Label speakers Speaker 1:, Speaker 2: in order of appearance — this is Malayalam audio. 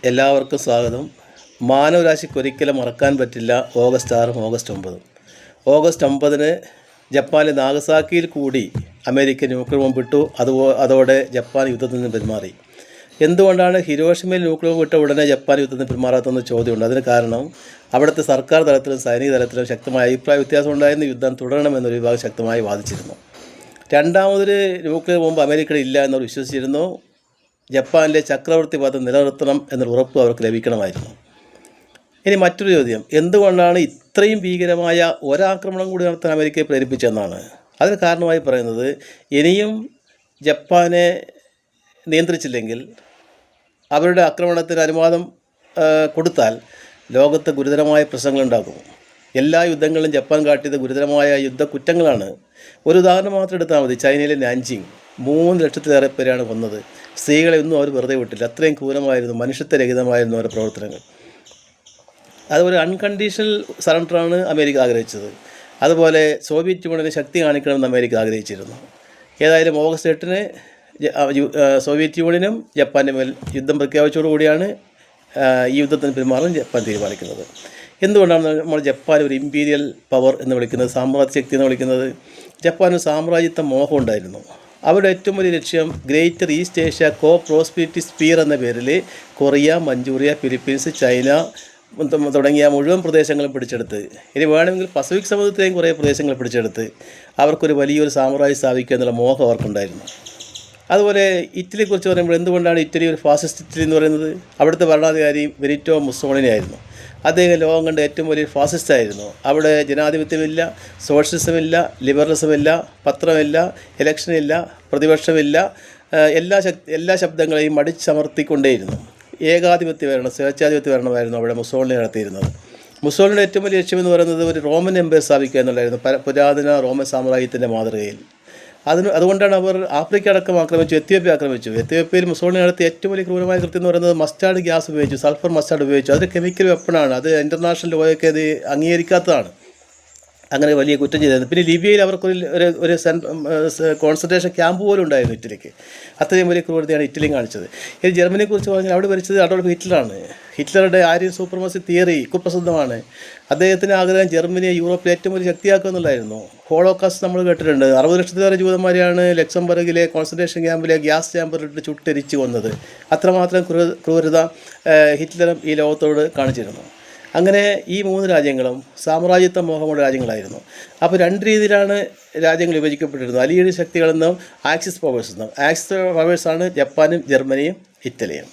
Speaker 1: എല്ലാവർക്കും സ്വാഗതം. മാനവരാശിക്കൊരിക്കലും മറക്കാൻ പറ്റില്ല ഓഗസ്റ്റ് 6 ഓഗസ്റ്റ് 9. ഓഗസ്റ്റ് 9 ജപ്പാനിലെ നാഗസാക്കിയിൽ കൂടി അമേരിക്ക ന്യൂക്ലിയർ ബോംബ് ഇട്ടു. അതോടെ ജപ്പാൻ യുദ്ധത്തിൽ നിന്ന് പിന്മാറി. എന്തുകൊണ്ടാണ് ഹിരോഷിമയിൽ ന്യൂക്ലിയർ ബോംബ് ഇട്ട ഉടനെ ജപ്പാൻ യുദ്ധത്തിൽ നിന്ന് പിന്മാറാത്തതെന്ന് ചോദ്യമുണ്ട്. അതിന് കാരണം അവിടുത്തെ സർക്കാർ തലത്തിലും സൈനിക തലത്തിലും ശക്തമായ അഭിപ്രായ വ്യത്യാസം ഉണ്ടായിരുന്നു. യുദ്ധം തുടരണമെന്നൊരു വിഭാഗം ശക്തമായി വാദിച്ചിരുന്നു. രണ്ടാമതൊരു ന്യൂക്ലിയർ ബോംബ് അമേരിക്കയിൽ ഇല്ല എന്നവർ വിശ്വസിച്ചിരുന്നു. ജപ്പാനിലെ ചക്രവർത്തി പദം നിലനിർത്തണം എന്നൊരു ഉറപ്പ് അവർക്ക് ലഭിക്കണമായിരുന്നു. ഇനി മറ്റൊരു ചോദ്യം, എന്തുകൊണ്ടാണ് ഇത്രയും ഭീകരമായ ഒരാക്രമണം കൂടി നടത്താൻ അമേരിക്കയെ പ്രേരിപ്പിച്ചതെന്നാണ്. അതിന് കാരണമായി പറയുന്നത്, ഇനിയും ജപ്പാനെ നിയന്ത്രിച്ചില്ലെങ്കിൽ, അവരുടെ ആക്രമണത്തിന് അനുവാദം കൊടുത്താൽ ലോകത്ത് ഗുരുതരമായ പ്രശ്നങ്ങളുണ്ടാകും. എല്ലാ യുദ്ധങ്ങളിലും ജപ്പാൻ കാട്ടിയത് ഗുരുതരമായ യുദ്ധക്കുറ്റങ്ങളാണ്. ഒരു ഉദാഹരണം മാത്രം എടുത്താൽ മതി. ചൈനയിലെ നാൻജിങ് 3 ലക്ഷത്തിലേറെ പേരാണ് കൊന്നത്. സ്ത്രീകളെ ഒന്നും അവർ വെറുതെ വിട്ടില്ല. അത്രയും ക്രൂരമായിരുന്നു, മനുഷ്യത്വരഹിതമായിരുന്നു അവരുടെ പ്രവർത്തനങ്ങൾ. അതുപോലെ അൺകണ്ടീഷണൽ സറണ്ടറാണ് അമേരിക്ക ആഗ്രഹിച്ചത്. അതുപോലെ സോവിയറ്റ് യൂണിയന് ശക്തി കാണിക്കണമെന്ന് അമേരിക്ക ആഗ്രഹിച്ചിരുന്നു. ഏതായാലും ഓഗസ്റ്റ് 8 സോവിയറ്റ് യൂണിയനും ജപ്പാൻ്റെ മേൽ യുദ്ധം പ്രഖ്യാപിച്ചതോടുകൂടിയാണ് ഈ യുദ്ധത്തിന് പിന്മാറാൻ ജപ്പാൻ തീരുമാനിക്കുന്നത്. എന്തുകൊണ്ടാണ് നമ്മൾ ജപ്പാൻ ഒരു ഇമ്പീരിയൽ പവർ എന്ന് വിളിക്കുന്നത്, സാമ്രാജ്യ ശക്തി എന്ന് വിളിക്കുന്നത്? ജപ്പാന് സാമ്രാജ്യത്വ മോഹം ഉണ്ടായിരുന്നു. അവരുടെ ഏറ്റവും വലിയ ലക്ഷ്യം ഗ്രേറ്റർ ഈസ്റ്റ് ഏഷ്യ കോ പ്രോസ്പെരിറ്റി സ്പിയർ എന്ന പേരിൽ കൊറിയ, മഞ്ചൂറിയ, ഫിലിപ്പീൻസ്, ചൈന തുടങ്ങിയ മുഴുവൻ പ്രദേശങ്ങളും പിടിച്ചെടുത്ത്, ഇനി വേണമെങ്കിൽ പസഫിക് സമുദ്രത്തെയും കുറേ പ്രദേശങ്ങൾ പിടിച്ചെടുത്ത് അവർക്കൊരു വലിയൊരു സാമ്രാജ്യം സ്ഥാപിക്കുക എന്നുള്ള മോഹം അവർക്കുണ്ടായിരുന്നു. അതുപോലെ ഇറ്റലിയെക്കുറിച്ച് പറയുമ്പോൾ, എന്തുകൊണ്ടാണ് ഇറ്റലി ഒരു ഫാസിസ്റ്റ് ഇറ്റലി എന്ന് പറയുന്നത്? അവിടുത്തെ ഭരണാധികാരി ബെനിറ്റോ മുസോളിനി ആയിരുന്നു. അദ്ദേഹം ലോകം കണ്ട ഏറ്റവും വലിയ ഫാസിസ്റ്റ് ആയിരുന്നു. അവിടെ ജനാധിപത്യമില്ല, സോഷ്യലിസമില്ല, ലിബറലിസമില്ല, പത്രമില്ല, ഇലക്ഷനില്ല, പ്രതിപക്ഷമില്ല. എല്ലാ ശബ്ദങ്ങളെയും അടിച്ചമർത്തിക്കൊണ്ടേയിരുന്നു. ഏകാധിപത്യ ഭരണം, സ്വേച്ഛാധിപത്യ ഭരണമായിരുന്നു അവിടെ മുസോളിനി നടത്തിയിരുന്നത്. മുസോളിനിയുടെ ഏറ്റവും വലിയ ലക്ഷ്യമെന്ന് പറയുന്നത് ഒരു റോമൻ എംപയർ സ്ഥാപിക്കുക എന്നുള്ളതായിരുന്നു, പുരാതന റോമൻ സാമ്രാജ്യത്തിൻ്റെ മാതൃകയിൽ. അതുകൊണ്ടാണ് അവർ ആഫ്രിക്ക അടക്കം ആക്രമിച്ചു, എത്യോപ്യ ആക്രമിച്ചു. എത്യോപ്യയിൽ മുസോളിനി നടത്തിയ ഏറ്റവും വലിയ ക്രൂരമായ കൃത്യം എന്ന് പറയുന്നത് മസ്റ്റാർഡ് ഗ്യാസ് ഉപയോഗിച്ചു, സൾഫർ മസ്റ്റാർഡ് ഉപയോഗിച്ചു. അതൊരു കെമിക്കൽ വെപ്പണാണ്. അത് ഇൻ്റർനാഷണൽ ലോയൊക്കെ അത് അംഗീകരിക്കാത്തതാണ്. അങ്ങനെ വലിയ കുറ്റം ചെയ്തിരുന്നു. പിന്നെ ലിബിയയിൽ അവർക്കൊരു കോൺസെൻട്രേഷൻ ക്യാമ്പ് പോലും ഉണ്ടായിരുന്നു ഇറ്റലിക്ക്. അത്രയും വലിയ ക്രൂരതയാണ് ഇറ്റലിയും കാണിച്ചത്. ഇനി ജർമ്മനിയെക്കുറിച്ച് പറഞ്ഞാൽ അവിടെ ഭരിച്ചത് അഡോൾഫ് ഹിറ്റ്ലറാണ്. ഹിറ്റ്ലറുടെ ആര്യൻ സൂപ്പർമസി തിയറി കുപ്രസിദ്ധമാണ്. അദ്ദേഹത്തിൻ്റെ ആഗ്രഹം ജർമ്മനിയെ യൂറോപ്പിലെ ഏറ്റവും വലിയ ശക്തിയാക്കുക എന്നുള്ളതായിരുന്നു. ഹോളോകാസ്റ്റ് നമ്മൾ കേട്ടിട്ടുണ്ട്. 60 ലക്ഷത്തിലേറെ ജൂതന്മാരെയാണ് ലക്സംബർഗിലെ കോൺസെൻട്രേഷൻ ക്യാമ്പിലെ ഗ്യാസ് ചാമ്പറിലിട്ട് ചുട്ടരിച്ച് കൊന്നത്. അത്രമാത്രം ക്രൂരത ഹിറ്റ്ലറും ഈ ലോകത്തോട് കാണിച്ചിരുന്നു. അങ്ങനെ ഈ 3 രാജ്യങ്ങളും സാമ്രാജ്യത്വ മോഹമുള്ള രാജ്യങ്ങളായിരുന്നു. അപ്പോൾ 2 രീതിയിലാണ് രാജ്യങ്ങൾ വിഭജിക്കപ്പെട്ടിരുന്നത്. അലീഡ് ശക്തികളെന്നും ആക്സിസ് പവേഴ്സ് എന്നും. ആക്സിസ് പവേഴ്സാണ് ജപ്പാനും ജർമ്മനിയും ഇറ്റലിയും.